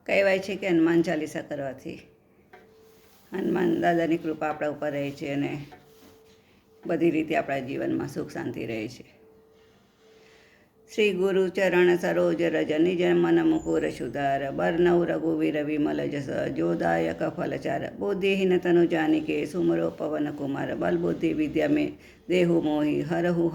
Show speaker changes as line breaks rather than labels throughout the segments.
કહેવાય છે કે હનુમાન ચાલીસા કરવાથી હનુમાન દાદાની કૃપા આપણા ઉપર રહે છે અને બધી રીતે આપણા જીવનમાં સુખ શાંતિ રહે છે. શ્રી ગુરુ ચરણ સરોજ રજ નિજ મન મુકુર સુધાર બરનઉ રઘુવીર વિમલ જસ જોદાયક ફલચાર બુદ્ધિહીન તनु જાનિકે સુમરો પવન કુમાર બલ બુદ્ધિ વિદ્યા में देहु मोहि हरहु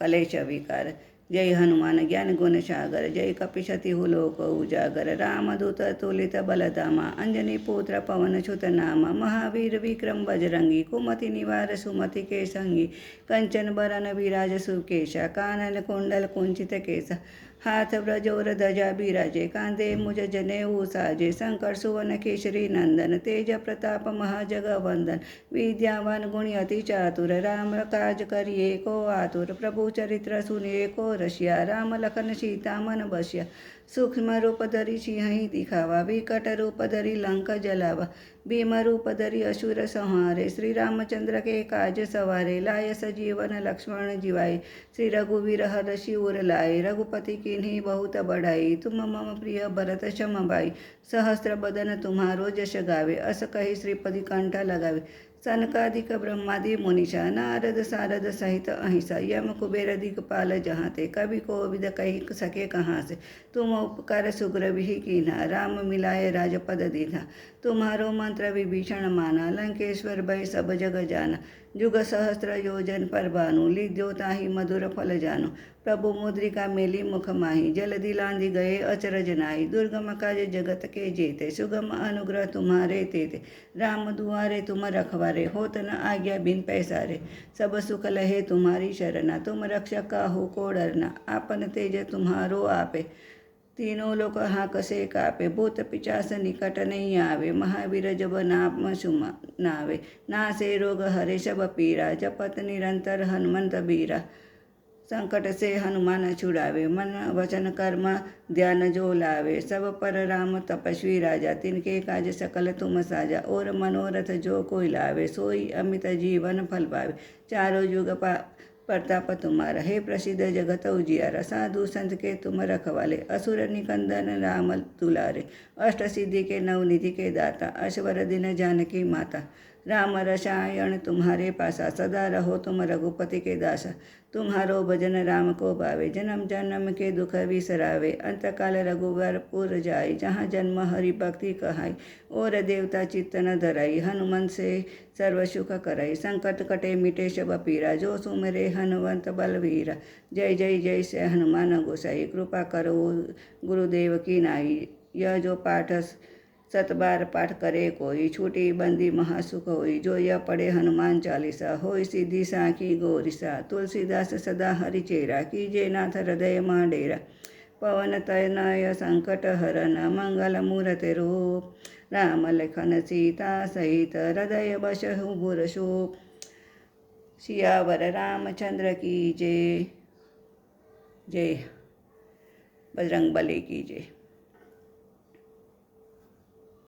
कलेश विकार. जय हनुमान ज्ञान गुण सागर जय कपिशति लोक उजागर रामदूत तुलित बलधामा अंजनी पुत्र पवन सुत नामा महावीर विक्रम बजरंगी कुमति निवार सुमति के संगी कंचन बरन विराज सुकेशा कानन कुंडल कुंचित केसा हाथ ब्रजोर ध्वजा बिराजे कांधे मुझ जनेऊ साजे शंकर सुवन केशरी नंदन तेज प्रताप महाजगवंदन विद्यावान गुणी अति चातुर राम काज करिए को आतुर प्रभु चरित्र सुनिए को रसिया राम लखन सीता मन बसिया सूक्ष्म रूप धरि सिंह दिखावा विकट रूप धरि लंक जलावा भीम रूप धरि असुर संहारे श्री रामचंद्र के काज सवारे लाय सजीवन लक्ष्मण जीवाय श्री रघुवीर हर्षि उर लाए रघुपति किन्हीं बहुत बढ़ाई तुम मम प्रिय भरत क्षम भाई सहस्त्र बदन तुम्हारो जश गावे अस कही श्रीपति कंठ लगावे सनकादिक ब्रह्मादि मुनिषा नारद सारद सहित अहिंसा यम कुबेर दिगपाल जहाँ ते कवि कोविद कही सके कहाँ से तुम उपकार सुग्रवी कीन्हा राम मिलाए राजपद दीन्हा तुम्हारो मंत्र विभीषण माना लंकेश्वर भय सब जग जाना जुग सहस्त्र योजन पर भानु लीध्यो ताहि मधुर फल जानो प्रभु मुद्रिका मेली मुख माही जल दिलांधि गए अचरज नाई दुर्गम काज जगत के जेते सुगम अनुग्रह तुम्हारे तेते राम दुआरे तुम रखवारे होत न आज्ञा बिन पैसारे सब सुख लहे तुम्हारी शरणा तुम रक्षक काहू को डरना आपन तेज तुम्हारो आपे तीनों लोक हाकसे कापे भूत पिचास निकट नहीं आवे महावीर जब नाम सुमा नावे नासे रोग हरे सब पीरा जपत निरंतर हनुमंत बीरा संकट से हनुमान छुड़ावे मन वचन कर्म ध्यान जो लावे सब पर राम तपस्वी राजा तिनके काज सकल तुम साजा और मनोरथ जो कोई लावे सोई अमित जीवन फल पावे चारों युग प्रताप तुम्हारा हे प्रसिद्ध जगत उजियारा साधु संत के तुम रखवाले असुर निकंदन राम दुलारे अष्ट सिद्धि के नवनिधि के दाता अश्वर दिन जानकी माता राम रसायन तुम्हारे पासा सदा रहो तुम रघुपति के दासा तुम्हारो भजन राम को भावे जन्म जन्म के दुख विसरावे अंतकाल रघुवर पुर जाई जहाँ जन्म हरि भक्ति कहाई और देवता चित्त न धराई हनुमन से सर्व सुख कराई संकट कटे मिटे सब पीरा जो सुमरे हनुमंत बलवीरा जय जय जय से हनुमान गोसाई कृपा करो गुरुदेव की नाई यह जो पाठ 7 बार पाठ करे कोई छूटी बंदी महासुख होई जो यह पढ़े हनुमान चालीसा होई सिद्धि साखी गौरीसा तुलसीदास सदा हरि चेरा कीजे नाथ हृदय डेरा पवन तनय संकट हरन मंगल मूर्ति रूप राम लखन सीता सहित हृदय बसहु बुर शोक सियावर रामचंद्र की जय जय बजरंग बली की जय।